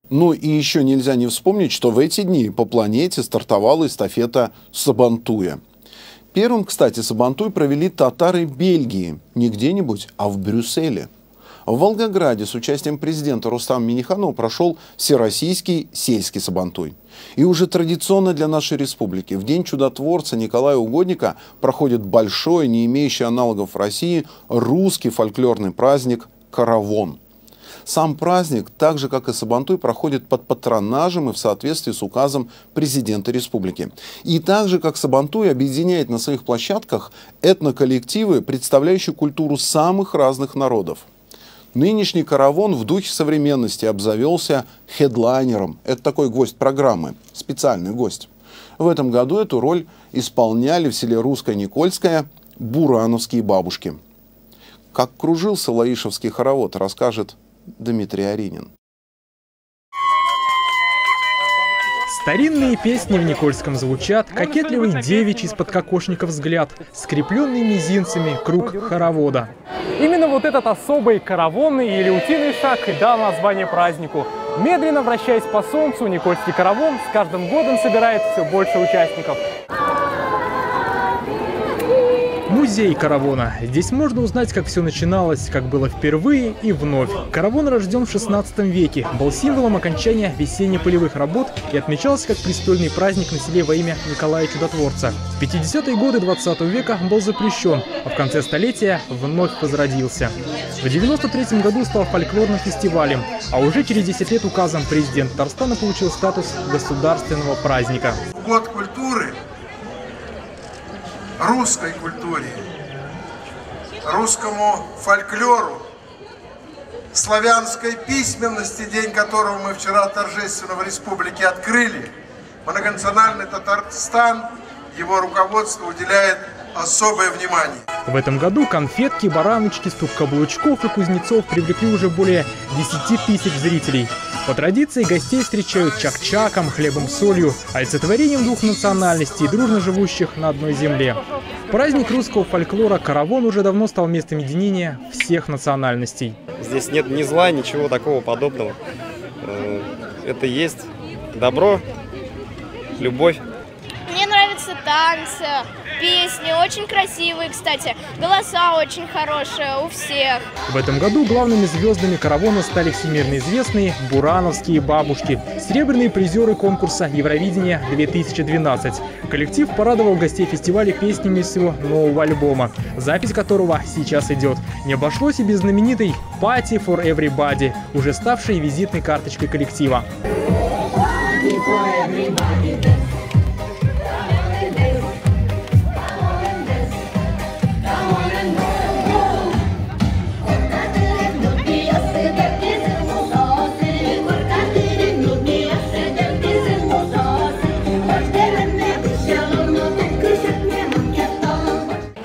Ну и еще нельзя не вспомнить, что в эти дни по планете стартовала эстафета Сабантуя. Первым, кстати, Сабантуй провели татары Бельгии. Не где-нибудь, а в Брюсселе. В Волгограде с участием президента Рустама Минниханова прошел всероссийский сельский Сабантуй. И уже традиционно для нашей республики в День чудотворца Николая Угодника проходит большой, не имеющий аналогов в России, русский фольклорный праздник «Каравон». Сам праздник, так же как и Сабантуй, проходит под патронажем и в соответствии с указом президента республики. И так же, как Сабантуй, объединяет на своих площадках этноколлективы, представляющие культуру самых разных народов. Нынешний «Каравон» в духе современности обзавелся хедлайнером. Это такой гость программы, специальный гость. В этом году эту роль исполняли в селе Русско-Никольское бурановские бабушки. Как кружился лаишевский хоровод, расскажет Дмитрий Аринин. Старинные песни в Никольском звучат, кокетливый девичий из-под кокошников взгляд, скрепленный мизинцами круг хоровода. Именно вот этот особый каравонный или утиный шаг и дал название празднику. Медленно вращаясь по солнцу, Никольский каравон с каждым годом собирает все больше участников. Музей каравона. Здесь можно узнать, как все начиналось, как было впервые и вновь. Каравон рожден в 16 веке, был символом окончания весенне-полевых работ и отмечался как престольный праздник на селе во имя Николая Чудотворца. В 50-е годы 20 века был запрещен, а в конце столетия вновь возродился. В 93 году стал фольклорным фестивалем, а уже через 10 лет указом президента Татарстана получил статус государственного праздника. Год культуры, русской культуре, русскому фольклору, славянской письменности, день которого мы вчера торжественно в республике открыли, многонациональный Татарстан, его руководство уделяет особое внимание. В этом году конфетки, бараночки, стук каблучков и кузнецов привлекли уже более 10 тысяч зрителей. По традиции гостей встречают чак-чаком, хлебом-солью, олицетворением двух национальностей, дружно живущих на одной земле. Праздник русского фольклора «Каравон» уже давно стал местом единения всех национальностей. Здесь нет ни зла, ничего такого подобного. Это есть добро, любовь. Мне нравятся танцы, песни, очень красивые, кстати. Голоса очень хорошие у всех. В этом году главными звездами каравана стали всемирно известные бурановские бабушки, серебряные призеры конкурса Евровидение-2012. Коллектив порадовал гостей фестиваля песнями из своего нового альбома, запись которого сейчас идет. Не обошлось и без знаменитой «Party for Everybody», уже ставшей визитной карточкой коллектива.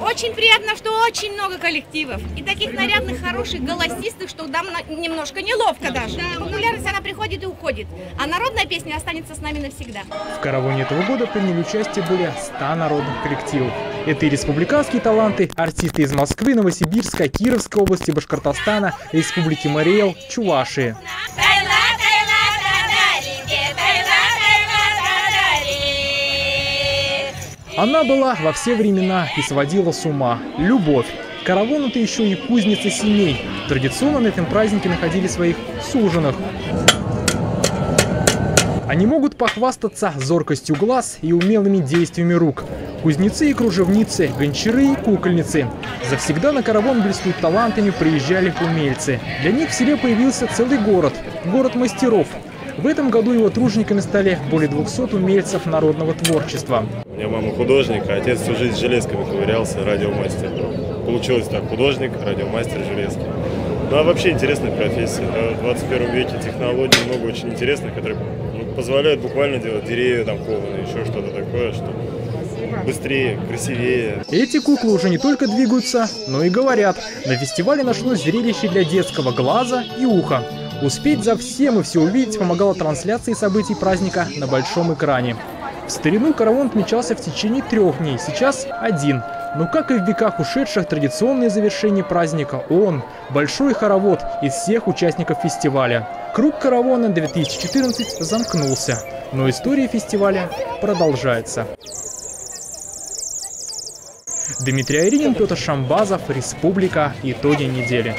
Очень приятно, что очень много коллективов и таких нарядных, хороших, голосистых, что нам немножко неловко даже. Популярность, она приходит и уходит, а народная песня останется с нами навсегда. В каравоне этого года приняли участие более 100 народных коллективов. Это и республиканские таланты, артисты из Москвы, Новосибирска, Кировской области, Башкортостана, Республики Мари-Эл, Чувашии. Она была во все времена и сводила с ума. Любовь. Каравон — это еще и кузница семей. Традиционно на этом празднике находили своих суженых. Они могут похвастаться зоркостью глаз и умелыми действиями рук. Кузнецы и кружевницы, гончары и кукольницы. Завсегда на каравон блескут талантами приезжали умельцы. Для них в селе появился целый город – город мастеров. В этом году его тружениками стали более 200 умельцев народного творчества. У меня мама художник, а отец всю жизнь с железками ковырялся, радиомастер. Получилось так: художник, радиомастер, железки. Ну а вообще интересная профессия. В 21 веке технологий много очень интересных, которые позволяют буквально делать деревья там кованые, еще что-то такое, что быстрее, красивее. Эти куклы уже не только двигаются, но и говорят. На фестивале нашлось зрелище для детского глаза и уха. Успеть за всем и все увидеть помогала трансляция событий праздника на большом экране. В старину караван отмечался в течение 3 дней, сейчас 1. Но как и в веках ушедших, традиционное завершение праздника он – большой хоровод из всех участников фестиваля. Круг каравана 2014 замкнулся, но история фестиваля продолжается. Дмитрий Айринин, Петр Шамбазов, Республика. Итоги недели.